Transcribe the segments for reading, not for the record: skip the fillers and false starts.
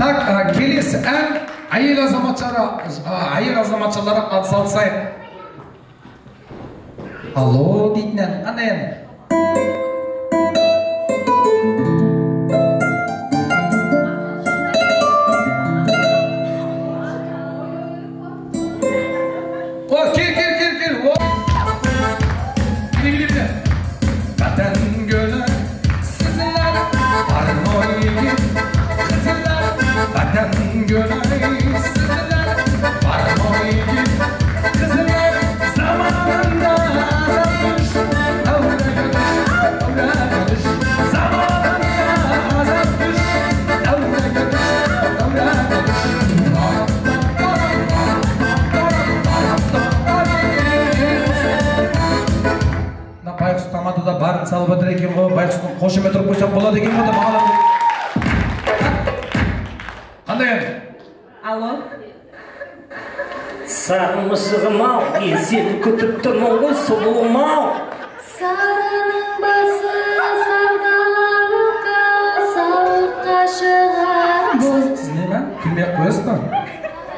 Так, келесі ән әйел азаматшаларға атсалысайық. Алло дейтін ән, қандай ән? Барын салып отыр екен ғой, байқұстың қошеме тұрып қойсақ болады екен ғой да мағалап. Қандай ән? Алло. Сағынышығым-ау, мен сені күтіп тұрмын ғой, сұлуым-ау. Сарының басы сардалауға, сауыққа шығар. Сіз не ма? Күлмей-ақ қоясыз ба?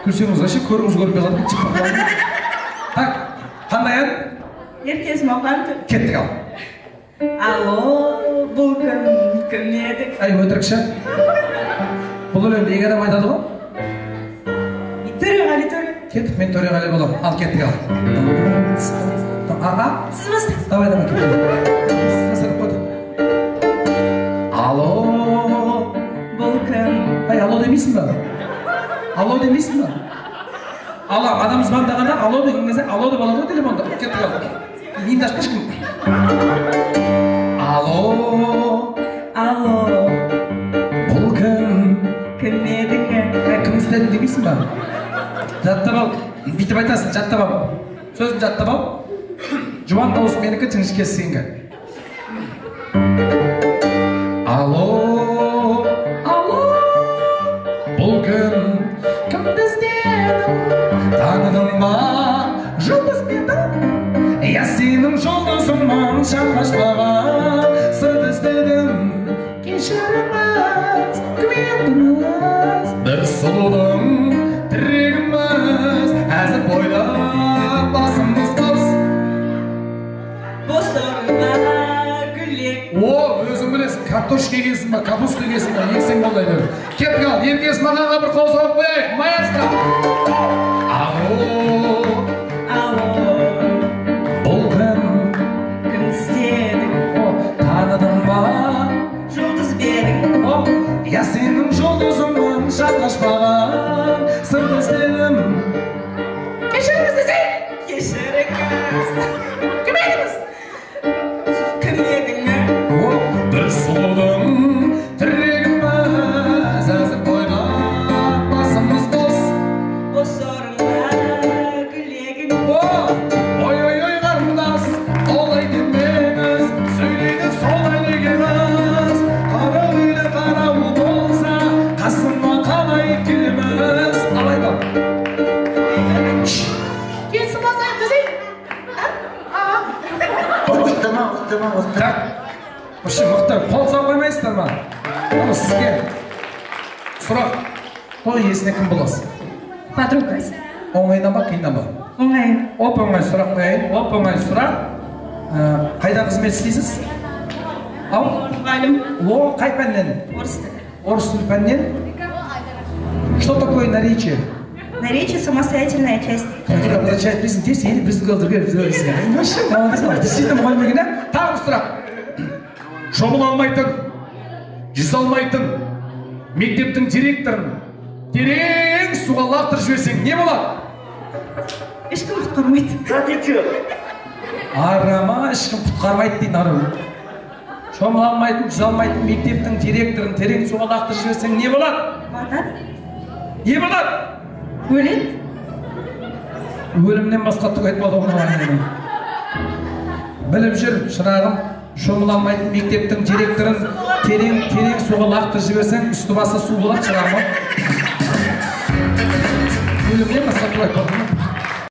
Күлсеңіз вообще көріңіз көріп қалады, шықпақ болады. Так, қандай ән? Еркес маған Кеттік ал. Алло, бұл кім еді? Әй, өтірікші. Бұл өлеңді екі адам айтады ғой? Төреғали. Кеттік, мен Төреғали болам. Ал, кеттік ал. Аға? Сіз басты. Давай, кеттік. Сәсіріп қойды. Алло. Бұл кім? Әй, алло демейсің ба? Алло демейсің ба? Алло, адам звондағанда алло деген кезде алло деп алады ғой телефонда. Кеттік ал. Енді ашып ешкім. Алло. Бұл кім? Кім едіңі? Кім істеді демейсің ба? Жаттап ал. Бүйтіп айтасың, жаттап ал. Сөзін жаттап ал. Жуан дауыс менікі, жіңішкесі сенікі. Алло. Бұл кім? Кімді іздедің? Таныдың ба? Жұлдыз менің? Я сенің жолдасыңмын, шапқашпаған сырды іздедім. Кешіріңіз, кім едіңіз? Бір сұлудың тірегіміз, әзір бойда басымыз бос. Бос орынға гүлек. О, өзің білесің, картошка егесің ба, капуста егесің ба, ексең болдай деп. Кеттік ал, еркес мағанға бір қол соғып қояйық, маэстро. Алло. Бұл кім? Кім іздедің? Таныдың ба? Жұлдыз берің. Я сенің жұлдызыңмын, шапқашпаған сырды іздедім. Кешіріңіз десей? Кешіріңіз. Кім едіңіз? Кім едіңі? Бір сұлудың тірегіміз, әзір бойда басымыз бос. Бос орынға гүлегің. Ой, қарындас, олай демеңіз, сөйлейді солай дегеніз. Қара үйлі қарауыл болса, қасыма қалай келеміз. Алайда. Келсін болсайық десей? Ұқтыма. Так, үші мұқты, қол сау қоймайсыздар ма? Оны сізге сұрақ, той иесіне кім боласыз? Подругасы. Оңайдан ба, қиыннан ба? Оңай. Оп-оңай сұрақ қояйын, оп-оңай сұрақ. Қайда қызмет істейсіз? Ау? Мұғалім. О, қай пәннен? Орыс тілі. Орыс тілі пәннен? Что такое наречие? Наречие самостоятельная часть. Обозначает біздің тез елі біздің қалдырға действительно мұғалім екен, ә? Тағы сұрақ. Шомыла алмайтын, жүз алмайтын мектептің директорын терең суға лақтырып жіберсең не болады? Ешкім құтқармайды. Арама, ешкім құтқармайды дейді арам. Шомыла алмайтын, жүз алмайтын мектептің директорын терең суға лақтырып жіберсең не болады? Батады. Не болады? Өледі. Өлімнен басқа түк айтпады ғой. Біліп жүр, шырағым, шомыла алмайтын мектептің директорын терең суға лақтырып жіберсең, үсті басы су болады, шырағым. Өлімнен басқа түк айтпады ғой.